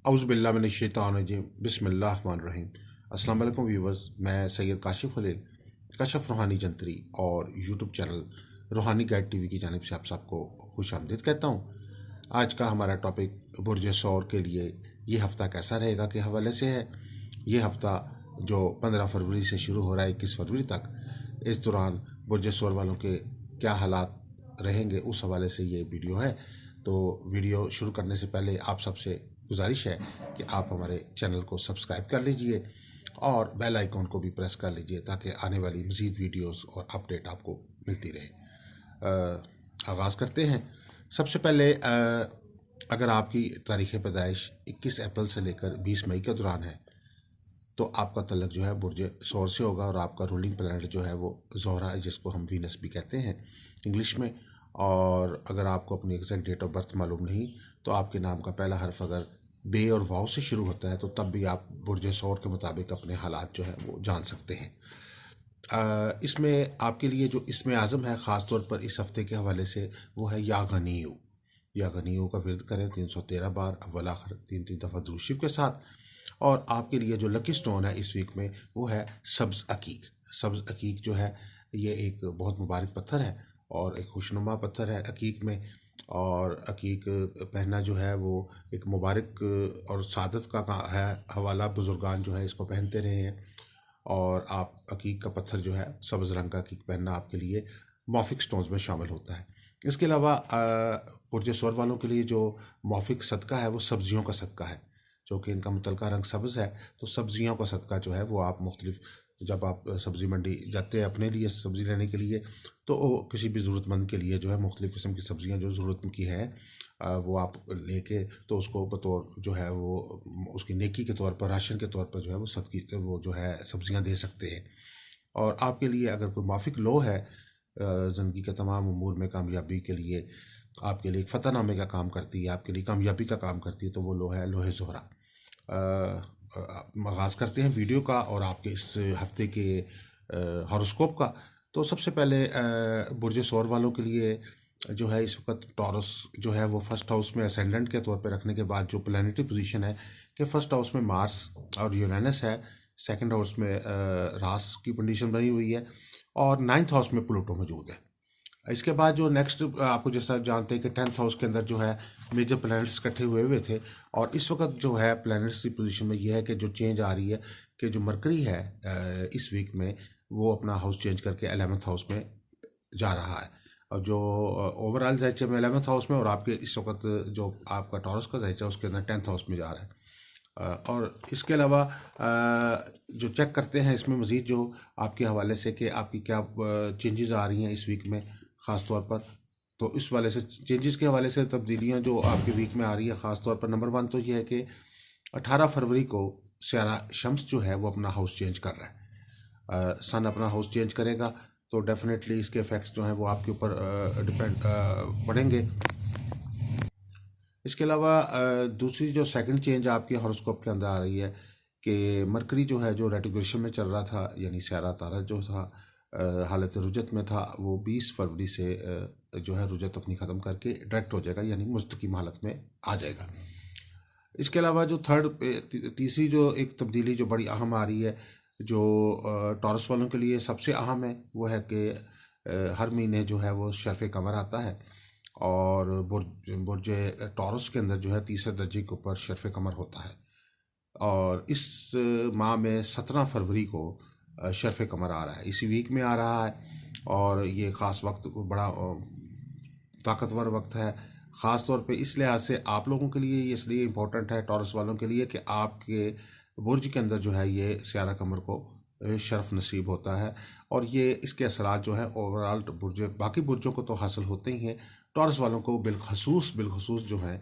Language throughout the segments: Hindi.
औज़ुबिल्लाहि बिस्मिल्लाहिर्रहमानिर्रहीम। अस्सलाम वालेकुम व्यूवर्स, मैं सैयद काशिफ खलील कशफ रूहानी जंतरी और यूट्यूब चैनल रूहानी गाइड टीवी की जानिब से आप सबको खुश आमदीद कहता हूँ। आज का हमारा टॉपिक बुर्ज सौर के लिए ये हफ़्ता कैसा रहेगा के हवाले से है। ये हफ़्ता जो 15 फरवरी से शुरू हो रहा है 21 फरवरी तक, इस दौरान बुर्ज सौर वालों के क्या हालात रहेंगे उस हवाले से ये वीडियो है। तो वीडियो शुरू करने से पहले आप सबसे गुजारिश है कि आप हमारे चैनल को सब्सक्राइब कर लीजिए और बेल आइकॉन को भी प्रेस कर लीजिए ताकि आने वाली मज़ीद वीडियोस और अपडेट आपको मिलती रहे। आगाज़ करते हैं। सबसे पहले अगर आपकी तारीख़ पैदाइश 21 अप्रैल से लेकर 20 मई के दौरान है तो आपका तल्लक जो है बुर्ज सौर से होगा और आपका रूलिंग प्लैनेट जो है वो ज़ोहरा है, जिसको हम वीनस भी कहते हैं इंग्लिश में। और अगर आपको अपनी एग्जैक्ट डेट ऑफ बर्थ मालूम नहीं तो आपके नाम का पहला हर्फ अगर बे और वाव से शुरू होता है तो तब भी आप बुर्ज सौर के मुताबिक अपने हालात जो है वो जान सकते हैं। इसमें आपके लिए जो इसमें आज़म है ख़ास तौर पर इस हफ्ते के हवाले से वो है या गनीयू। या गनीयू का विर्द करें 313 बार अव्वल आखिर 3 दफ़ा दुरूद शरीफ के साथ। और आपके लिए जो लकी स्टोन है इस वीक में वो है सब्ज़ अकीक। सब्ज़ अकीक जो है ये एक बहुत मुबारक पत्थर है और एक खुशनुमा पत्थर है अकीक में। और अकीक पहनना जो है वो एक मुबारक और सादत का है हवाला। बुजुर्गान जो है इसको पहनते रहे हैं और आप अकीक का पत्थर जो है सब्ज़ रंग का अकीक पहनना आपके लिए मौफिक स्टोन्स में शामिल होता है। इसके अलावा बुर्ज सौर वालों के लिए जो मौफिक सदका है वो सब्जियों का सदका है, जो कि इनका मुतलका रंग सब्ज़ है। तो सब्जियों का सदका जो है वो आप मुख्तलिफ जब आप सब्ज़ी मंडी जाते हैं अपने लिए सब्ज़ी लेने के लिए तो किसी भी ज़रूरतमंद के लिए जो है मुख्तलिफ किस्म की सब्ज़ियाँ जो ज़रूरत की हैं वो आप लेके तो उसको बतौर जो है वो उसकी नेकी के तौर पर राशन के तौर पर जो है वो सदकी वो जो है सब्ज़ियाँ दे सकते हैं। और आपके लिए अगर कोई माफिक लो है ज़िंदगी के तमाम उमूर में कामयाबी के लिए आपके लिए एक फ़तहनामे का काम करती है, आपके लिए कामयाबी का काम करती है, तो वो लो है लोहे ज़ोहरा। आगाज़ करते हैं वीडियो का और आपके इस हफ्ते के हॉरोस्कोप का। तो सबसे पहले बुर्ज सौर वालों के लिए जो है इस वक्त टॉरस जो है वो फर्स्ट हाउस में असेंडेंट के तौर पर रखने के बाद जो प्लानिटरी पोजीशन है कि फर्स्ट हाउस में मार्स और यूरेनस है, सेकंड हाउस में रास की कंडीशन बनी हुई है और नाइन्थ हाउस में प्लूटो मौजूद है। इसके बाद जो नेक्स्ट आपको जैसा जानते हैं कि 10th हाउस के अंदर जो है मेजर प्लैनेट्स इकट्ठे हुए थे और इस वक्त जो है प्लैनेट्स की पोजीशन में ये है कि जो चेंज आ रही है कि जो मरकरी है इस वीक में वो अपना हाउस चेंज करके 11th हाउस में जा रहा है। और जो ओवरऑल जायचे में 11th हाउस में और आपके इस वक्त जो आपका टॉरस का जायचा उसके अंदर 10th हाउस में जा रहा है। और इसके अलावा जो चेक करते हैं इसमें मज़ीद जो आपके हवाले से कि आपकी क्या चेंजेस आ रही हैं इस वीक में ख़ास तौर पर। तो इस वाले से चेंजेस के हवाले से तब्दीलियां जो आपके वीक में आ रही है ख़ास तौर पर नंबर 1 तो ये है कि 18 फरवरी को सियारा शम्स जो है वो अपना हाउस चेंज कर रहा है। सन अपना हाउस चेंज करेगा तो डेफिनेटली इसके इफ़ेक्ट्स जो हैं वो आपके ऊपर डिपेंड पड़ेंगे। इसके अलावा दूसरी जो सेकंड चेंज आपके हॉरोस्कोप के अंदर आ रही है कि मरकरी जो है जो रेट्रोग्रेशन में चल रहा था यानी स्यारा तारा जो था हालत रुजत में था वो 20 फरवरी से जो है रुजत अपनी ख़त्म करके डायरेक्ट हो जाएगा यानी मुस्तकिम हालत में आ जाएगा। इसके अलावा जो तीसरी जो एक तब्दीली जो बड़ी अहम आ रही है जो टॉरस वालों के लिए सबसे अहम है वो है कि हर महीने जो है वो शर्फ़ कमर आता है और बुर्ज टॉरस के अंदर जो है तीसरे दर्जे के ऊपर शर्फ़ कमर होता है। और इस माह में 17 फरवरी को शर्फ़ कमर आ रहा है, इसी वीक में आ रहा है और ये ख़ास वक्त बड़ा ताकतवर वक्त है ख़ास तौर पे इस लिहाज से आप लोगों के लिए ये इसलिए इम्पोर्टेंट है टॉरस वालों के लिए कि आपके बुर्ज के अंदर जो है ये स्यारा कमर को शर्फ नसीब होता है और ये इसके असरात जो है ओवरऑल बुर्ज बाकी बुर्जों को तो हासिल होते ही हैं, टॉरस वालों को बिलखसूस जो है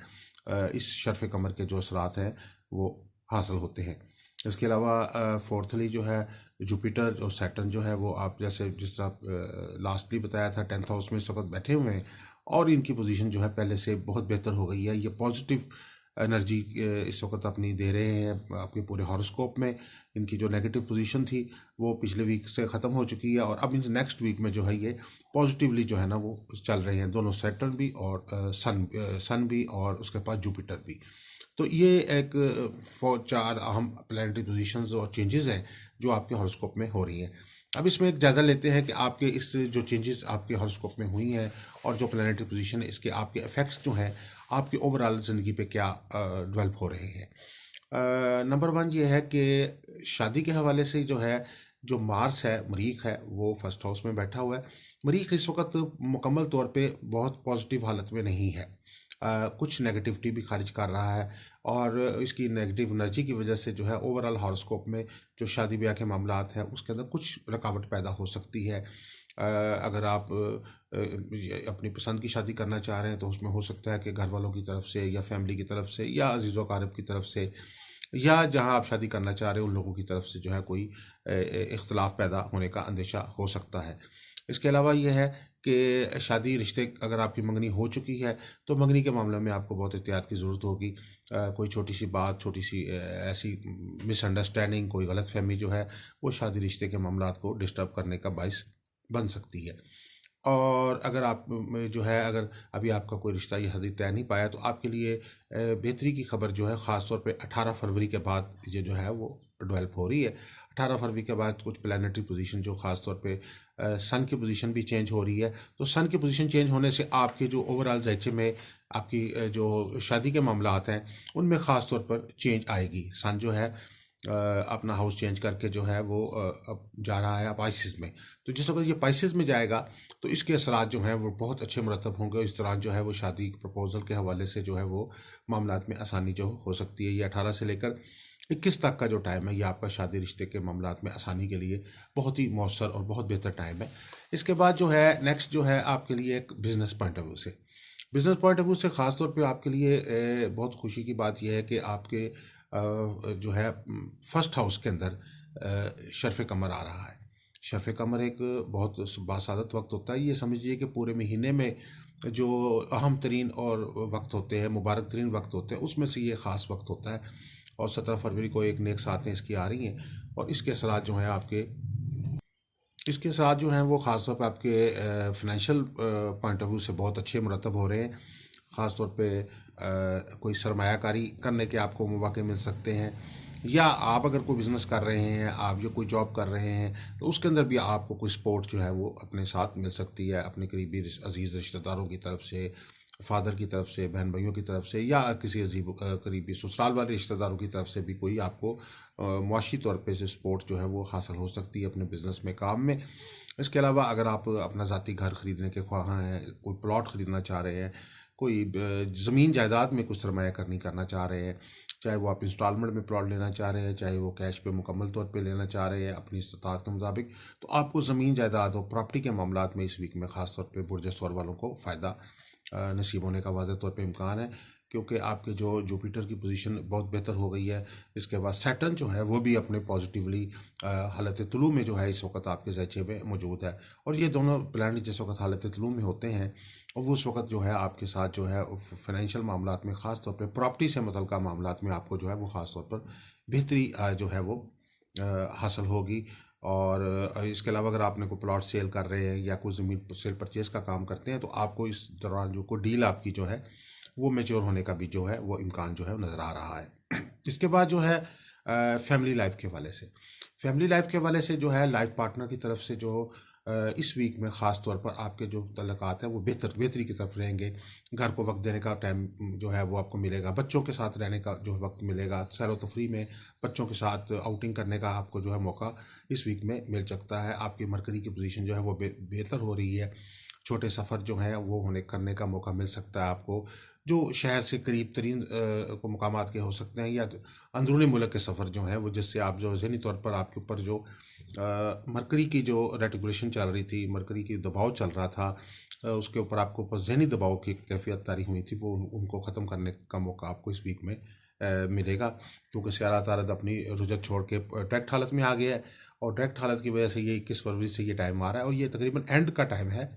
इस शर्फ कमर के जो असरात हैं वो हासिल होते हैं। इसके अलावा फोर्थली जो है जुपिटर और सैटर्न जो है वो आप जैसे जिस तरह लास्टली बताया था 10th हाउस में इस वक्त बैठे हुए हैं और इनकी पोजीशन जो है पहले से बहुत बेहतर हो गई है। ये पॉजिटिव एनर्जी इस वक्त अपनी दे रहे हैं आपके पूरे हॉरोस्कोप में। इनकी जो नेगेटिव पोजीशन थी वो पिछले वीक से ख़त्म हो चुकी है और अब इन नेक्स्ट वीक में जो है ये पॉजिटिवली जो है ना वो चल रहे हैं दोनों सैटर्न भी और सन भी और उसके पास जुपिटर भी। तो ये एक चार अहम प्लानिटरी पोजीशंस और चेंजेस हैं जो आपके हॉरोस्कोप में हो रही हैं। अब इसमें एक जायज़ा लेते हैं कि आपके इस जो चेंजेस आपके हॉरोस्कोप में हुई हैं और जो प्लानिटरी पोजीशन है इसके आपके इफेक्ट्स जो हैं आपकी ओवरऑल ज़िंदगी पे क्या डेवलप हो रहे हैं। नंबर वन ये है कि शादी के हवाले से जो है, जो मार्स है, मरीख है, वो फर्स्ट हाउस में बैठा हुआ है। मरीख इस वक्त मुकम्मल तौर पे बहुत पॉजिटिव हालत में नहीं है। कुछ नेगेटिविटी भी खारिज कर रहा है और इसकी नेगेटिव एनर्जी की वजह से जो है ओवरऑल हॉरोस्कोप में जो शादी ब्याह के मामलात हैं उसके अंदर कुछ रुकावट पैदा हो सकती है। अगर आप अपनी पसंद की शादी करना चाह रहे हैं तो उसमें हो सकता है कि घर वालों की तरफ से या फैमिली की तरफ से या अजीज़ व अक़ारिब की तरफ से या जहां आप शादी करना चाह रहे हो उन लोगों की तरफ से जो है कोई इख्तलाफ पैदा होने का अंदेशा हो सकता है। इसके अलावा ये है कि शादी रिश्ते अगर आपकी मंगनी हो चुकी है तो मंगनी के मामले में आपको बहुत एहतियात की ज़रूरत होगी। कोई छोटी सी बात, छोटी सी ऐसी मिसअंडरस्टैंडिंग, कोई गलतफहमी जो है वो शादी रिश्ते के मामलात को डिस्टर्ब करने का बाइस बन सकती है। और अगर आप जो है अगर अभी आपका कोई रिश्ता या शादी तय नहीं पाया तो आपके लिए बेहतरी की खबर जो है ख़ास तौर पे 18 फरवरी के बाद ये जो है वो डेवलप हो रही है। 18 फरवरी के बाद कुछ प्लैनेटरी पोजीशन जो ख़ास तौर पे सन की पोजीशन भी चेंज हो रही है। तो सन की पोजीशन चेंज होने से आपके जो ओवरऑल ज़ायचे में आपकी जो शादी के मामलात हैं उनमें ख़ास तौर पर चेंज आएगी। सन जो है अपना हाउस चेंज करके जो है वो अब जा रहा है पाइसेस में। तो जिस वक्त ये पाइसेस में जाएगा तो इसके असरात जो हैं वो बहुत अच्छे मुरतब होंगे। इस दौरान जो है वो शादी प्रपोजल के हवाले से जो है वो मामलात में आसानी जो हो सकती है। ये 18 से लेकर 21 तक का जो टाइम है ये आपका शादी रिश्ते के मामलात में आसानी के लिए बहुत ही मौसर और बहुत बेहतर टाइम है। इसके बाद जो है नेक्स्ट जो है आपके लिए एक बिजनेस पॉइंट ऑफ व्यू से, बिजनेस पॉइंट ऑफ व्यू से ख़ास तौर पे आपके लिए बहुत खुशी की बात यह है कि आपके जो है फर्स्ट हाउस के अंदर शर्फ़ कमर आ रहा है। शर्फ़ कमर एक बहुत बासादत वक्त होता है। ये समझिए कि पूरे महीने में जो अहम तरीन और वक्त होते हैं, मुबारक तरीन वक्त होते हैं, उसमें से ये ख़ास वक्त होता है। और 17 फरवरी को एक नेक सातें इसकी आ रही हैं और इसके असरात जो हैं आपके इसके साथ जो हैं वो ख़ास तौर पे आपके फ़ाइनेंशियल पॉइंट ऑफ व्यू से बहुत अच्छे मुरतब हो रहे हैं। ख़ास तौर पे कोई सरमायाकारी करने के आपको मौके मिल सकते हैं या आप अगर कोई बिज़नेस कर रहे हैं, आप जो कोई जॉब कर रहे हैं तो उसके अंदर भी आपको कोई सपोर्ट जो है वो अपने साथ मिल सकती है अपने करीबी अजीज़ रिश्तेदारों की तरफ से, फादर की तरफ से, बहन भाइयों की तरफ से या किसी अजीब करीबी ससुराल वाले रिश्तेदारों की तरफ से भी कोई आपको मुआशी तौर पे से सपोर्ट जो है वो हासिल हो सकती है अपने बिज़नेस में, काम में। इसके अलावा अगर आप अपना ज़ाती घर ख़रीदने के ख्वाह हैं, कोई प्लॉट ख़रीदना चाह रहे हैं, कोई ज़मीन जायदाद में कुछ सरमायाकारी करना चाह रहे हैं, चाहे वो आप इंस्टॉलमेंट में प्लॉट लेना चाह रहे हैं, चाहे वो कैश पे मुकम्मल तौर पे लेना चाह रहे हैं अपनी इस्तात के मुताबिक, तो आपको ज़मीन जायदाद और प्रॉपर्टी के मामलात में इस वीक में ख़ास तौर पे बुर्ज सौर वालों को फ़ायदा नसीब होने का वाज़ह तौर पे इम्कान है। क्योंकि आपके जो जुपिटर की पोजीशन बहुत बेहतर हो गई है। इसके बाद सैटर्न जो है वो भी अपने पॉजिटिवली हालत तुलू में जो है इस वक्त आपके ज़ायचे में मौजूद है। और ये दोनों प्लानट जिस वक्त हालत तुलू में होते हैं और वो उस वक्त जो है आपके साथ जो है फाइनेंशियल मामलात में ख़ास तौर पे प्रॉपर्टी से मुतल्लिक़ मामलात में आपको जो है वो ख़ास तौर पर बेहतरी जो है वो हासिल होगी। और इसके अलावा अगर आपने कोई प्लॉट सेल कर रहे हैं या कोई ज़मीन सेल परचेज़ का काम करते हैं तो आपको इस दौरान जो कोई डील आपकी जो है वो मैच्योर होने का भी जो है वो इम्कान जो है नज़र आ रहा है। इसके बाद जो है फैमिली लाइफ के हवाले से, फैमिली लाइफ के हवाले से जो है लाइफ पार्टनर की तरफ से जो इस वीक में ख़ास तौर पर आपके जो तल्लुकात हैं वो बेहतरी की तरफ रहेंगे। घर को वक्त देने का टाइम जो है वो आपको मिलेगा, बच्चों के साथ रहने का जो वक्त मिलेगा, सैर व तफरी में बच्चों के साथ आउटिंग करने का आपको जो है मौका इस वीक में मिल सकता है। आपकी मरकरी की पोजीशन जो है वो बेहतर हो रही है। छोटे सफ़र जो हैं वो होने करने का मौका मिल सकता है आपको, जो शहर से करीब तरीन को मुकामात के हो सकते हैं या अंदरूनी मुल्क के सफ़र जो हैं वो जिससे आप जो ज़हनी तौर पर आपके ऊपर जो मरकरी की जो रेटिकुलेशन चल रही थी, मरकरी की दबाव चल रहा था, उसके ऊपर आपको ऊपर ज़हनी दबाव की कैफियत तारी हुई थी वो उनको ख़त्म करने का मौका आपको इस वीक में मिलेगा। क्योंकि सियारा तारद अपनी रुजत छोड़ के डायरेक्ट हालत में आ गया है और डायरेक्ट हालत की वजह से ये 21 फरवरी से ये टाइम आ रहा है और ये तकरीबन एंड का टाइम है।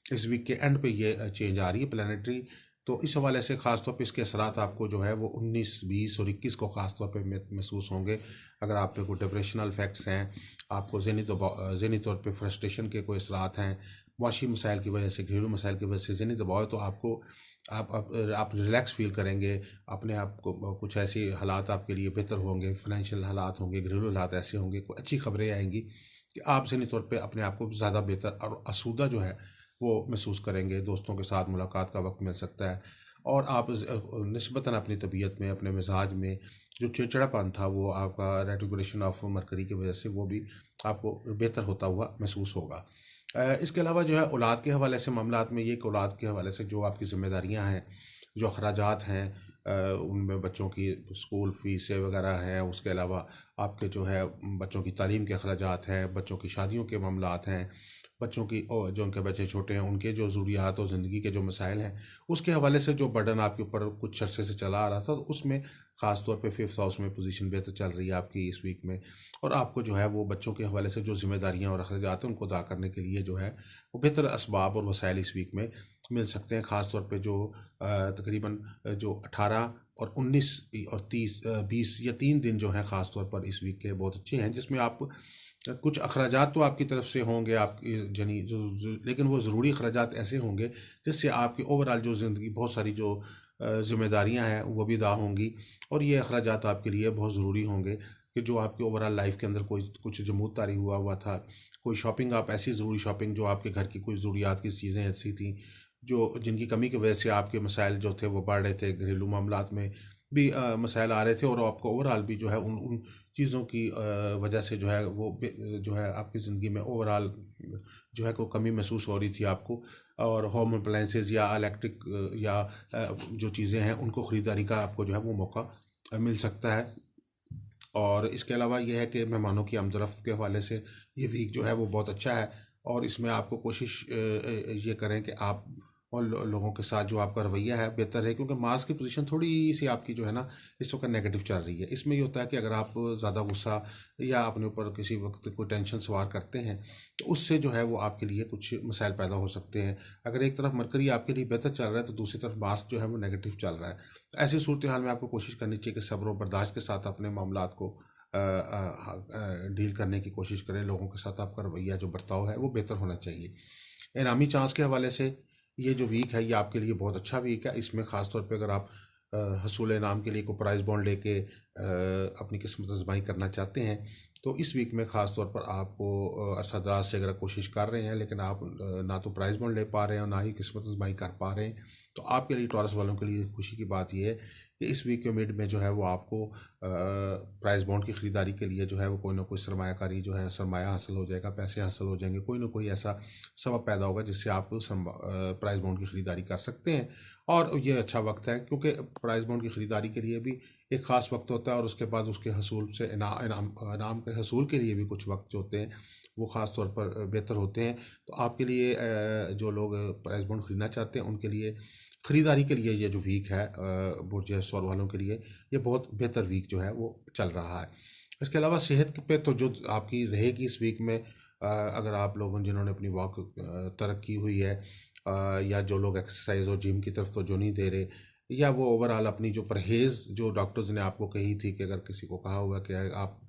इस वीक के एंड पे ये चेंज आ रही है प्लानिटरी। तो इस हवाले से ख़ास तौर पे इसके असरात आपको जो है वो 19, 20 और 21 को ख़ास तौर पे महसूस होंगे। अगर आप पे कोई डिप्रेशनल इफेक्ट्स हैं, आपको ज़हनी तौर पे फ्रस्ट्रेशन के कोई असरात हैं, मुआशी मसाइल की वजह से, घरेलू मसाइल की वजह से ज़हनी दबाव है, तो आपको आप रिलैक्स फील करेंगे। अपने आप को कुछ ऐसे हालात आपके लिए बेहतर होंगे, फाइनेंशियल हालात होंगे, घरेलू हालात ऐसे होंगे, कोई अच्छी खबरें आएंगी कि आप ज़हनी तौर पे अपने आप को ज़्यादा बेहतर और आसूदा जो है वो महसूस करेंगे। दोस्तों के साथ मुलाकात का वक्त मिल सकता है और आप निस्बतन अपनी तबीयत में, अपने मिजाज में जो चिड़चिड़ापन था वो आपका रेटिकुलेशन ऑफ मरकरी की वजह से वो भी आपको बेहतर होता हुआ महसूस होगा। इसके अलावा जो है औलाद के हवाले से मामलात में ये कि औलाद के हवाले से जो आपकी ज़िम्मेदारियाँ हैं, जो अखराजात हैं, उनमें बच्चों की स्कूल फ़ीसें वगैरह हैं, उसके अलावा आपके जो है बच्चों की तालीम के अखराजात हैं, बच्चों की शादियों के मामलात हैं, बच्चों की जो उनके बच्चे छोटे हैं उनके जो ज़रूरियात और ज़िंदगी के जो मसाइल हैं, उसके हवाले से जो बर्डन आपके ऊपर कुछ अरसे से चला आ रहा था, तो उसमें ख़ास तौर पे 5th हाउस में पोजीशन बेहतर चल रही है आपकी इस वीक में। और आपको जो है वो बच्चों के हवाले से जो ज़िम्मेदारियाँ और अखराजात हैं उनको अदा करने के लिए जो है वो बेहतर असबाब और वसाइल इस वीक में मिल सकते हैं। ख़ास तौर पे जो तकरीबन जो 18 और 19 और 30 20 या 3 दिन जो हैं ख़ास तौर पर इस वीक के बहुत अच्छे हैं, जिसमें आप कुछ अखराजात तो आपकी तरफ से होंगे आपकी जनी लेकिन वो ज़रूरी अखराजात ऐसे होंगे जिससे आपकी ओवरऑल जो ज़िंदगी बहुत सारी जो ज़िम्मेदारियाँ हैं वो भी अदा होंगी। और ये अखराजात आपके लिए बहुत ज़रूरी होंगे कि जो आपकी ओवरऑल लाइफ के अंदर कोई कुछ जमूद तारी हुआ हुआ था, कोई शॉपिंग, आप ऐसी ज़रूरी शॉपिंग जो आपके घर की कोई ज़रूरियात की चीज़ें ऐसी थी जो जिनकी कमी की वजह से आपके मसाइल जो थे वो बढ़ रहे थे, घरेलू मामलात में भी मसाइल आ रहे थे और आपको ओवरऑल भी जो है उन उन चीज़ों की वजह से जो है वो जो है आपकी ज़िंदगी में ओवरऑल जो है कोई कमी महसूस हो रही थी आपको। और होम अप्लायंसेज या इलेक्ट्रिक या जो चीज़ें हैं उनको ख़रीदारी का आपको जो है वो मौका मिल सकता है। और इसके अलावा ये है कि मेहमानों की आमद-ओ-रफ़्त के हवाले से ये वीक जो है वो बहुत अच्छा है। और इसमें आपको कोशिश ये करें कि आप और लोगों के साथ जो आपका रवैया है बेहतर है, क्योंकि मार्स की पोजीशन थोड़ी-सी आपकी जो है ना इस वक़्त नेगेटिव चल रही है। इसमें ये होता है कि अगर आप ज़्यादा गुस्सा या अपने ऊपर किसी वक़्त कोई टेंशन सवार करते हैं, तो उससे जो है वो आपके लिए कुछ मसाइल पैदा हो सकते हैं। अगर एक तरफ मरकरी आपके लिए बेहतर चल रहा है, तो दूसरी तरफ मार्स जो है वो नेगेटिव चल रहा है। तो ऐसी सूरत हाल में आपको कोशिश करनी चाहिए कि सब्र और बर्दाश्त के साथ अपने मामलात को डील करने की कोशिश करें। लोगों के साथ आपका रवैया जो बर्ताव है वो बेहतर होना चाहिए। इनामी चांस के हवाले से ये जो वीक है ये आपके लिए बहुत अच्छा वीक है। इसमें ख़ास तौर पे अगर आप हसूल इनाम के लिए कोई प्राइज़ बॉन्ड लेके अपनी किस्मत आज़माई करना चाहते हैं, तो इस वीक में ख़ास तौर पर आपको अरसा दराज से अगर कोशिश कर रहे हैं लेकिन आप ना तो प्राइज़ बॉन्ड ले पा रहे हैं और ना ही किस्मत आज़माई कर पा रहे हैं, तो आपके लिए टॉरस वालों के लिए खुशी की बात ये है कि इस वीक के मिड में जो है वो आपको प्राइज़ बॉन्ड की ख़रीदारी के लिए जो है वो कोई ना कोई सरमायाकारी जो है सरमाया हासिल हो जाएगा, पैसे हासिल हो जाएंगे, कोई ना कोई ऐसा सबब पैदा होगा जिससे आप प्राइज़ बॉन्ड की ख़रीदारी कर सकते हैं। और ये अच्छा वक्त है क्योंकि प्राइज़ बॉन्ड की ख़रीदारी के लिए भी एक ख़ास वक्त होता है और उसके बाद उसके हसूल से इनाम के हसूल के लिए भी कुछ वक्त जो होते हैं वो ख़ास तौर पर बेहतर होते हैं। तो आपके लिए जो लोग प्राइज़ बॉन्ड ख़रीदना चाहते हैं उनके लिए ख़रीदारी के लिए ये जो वीक है बुर्ज सौर वालों के लिए ये बहुत बेहतर वीक जो है वो चल रहा है। इसके अलावा सेहत पे तो जो आपकी रहेगी इस वीक में, अगर आप लोगों जिन्होंने अपनी वॉक तरक की हुई है, या जो लोग एक्सरसाइज और जिम की तरफ तो जो नहीं दे रहे, या वो ओवरऑल अपनी जो परहेज़ जो डॉक्टर्स ने आपको कही थी कि अगर किसी को कहा हुआ कि आप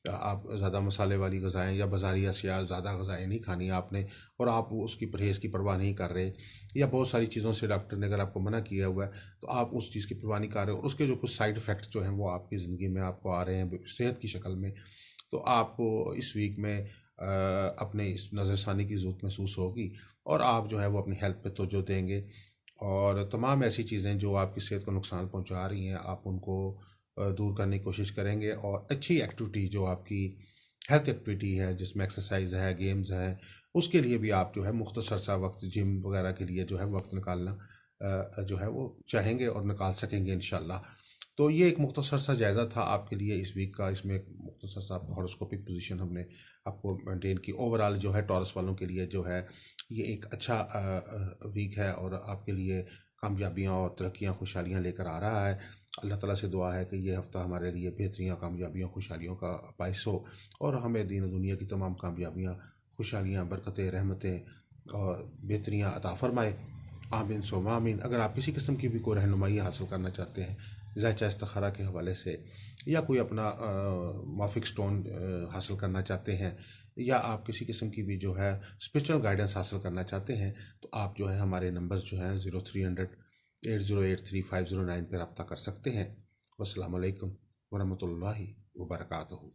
ज़्यादा मसाले वाली ग़िज़ाएँ या बाज़ारी अशिया ज़्यादा ग़िज़ाएँ नहीं खानी आपने, और आप उसकी परहेज़ की परवाह नहीं कर रहे, या बहुत सारी चीज़ों से डॉक्टर ने अगर आपको मना किया हुआ है तो आप उस चीज़ की परवाह नहीं कर रहे हो और उसके जो कुछ साइड इफ़ेक्ट्स जो हैं वो आपकी ज़िंदगी में आपको आ रहे हैं सेहत की शक्ल में, तो आपको इस वीक में अपने इस नज़रसानी की ज़रूरत महसूस होगी और आप जो है वो अपनी हेल्थ पे तवज्जो देंगे। और तमाम ऐसी चीज़ें जो आपकी सेहत को नुकसान पहुंचा रही हैं आप उनको दूर करने की कोशिश करेंगे, और अच्छी एक्टिविटी जो आपकी हेल्थ एक्टिविटी है जिसमें एक्सरसाइज है, गेम्स हैं, उसके लिए भी आप जो है मुख्तसर सा वक्त जिम वगैरह के लिए जो है वक्त निकालना जो है वो चाहेंगे और निकाल सकेंगे इंशाल्लाह। तो ये एक मुख्तसर सा जायज़ा था आपके लिए इस वीक का। इसमें एक मुख्तसर सा हॉरोस्कोपिक पोजीशन हमने आपको मेंटेन की। ओवरऑल जो है टॉरस वालों के लिए जो है ये एक अच्छा वीक है और आपके लिए कामयाबियाँ और तरक्कियाँ खुशहालियाँ लेकर आ रहा है। अल्लाह ताला से दुआ है कि ये हफ़्ता हमारे लिए बेहतरीन कामयाबियों खुशहालियों का बाइस हो और हमें दीन और दुनिया की तमाम कामयाबियाँ, खुशहालियाँ, बरकतें, रहमतें और बेहतरियाँ अता फ़रमाए। आमीन सुम्मा आमीन। अगर आप किसी किस्म की भी कोई रहनुमाई हासिल करना चाहते हैं ज़ायचा इस्तिखारा के हवाले से, या कोई अपना माफिक स्टोन हासिल करना चाहते हैं, या आप किसी किस्म की भी जो है स्पिरिचुअल गाइडेंस हासिल करना चाहते हैं, तो आप जो है हमारे नंबर्स जो हैं 0300 80835009 पर रब्ता कर सकते हैं। वस्सलामु अलैकुम वरहमतुल्लाहि वबरकातुहू।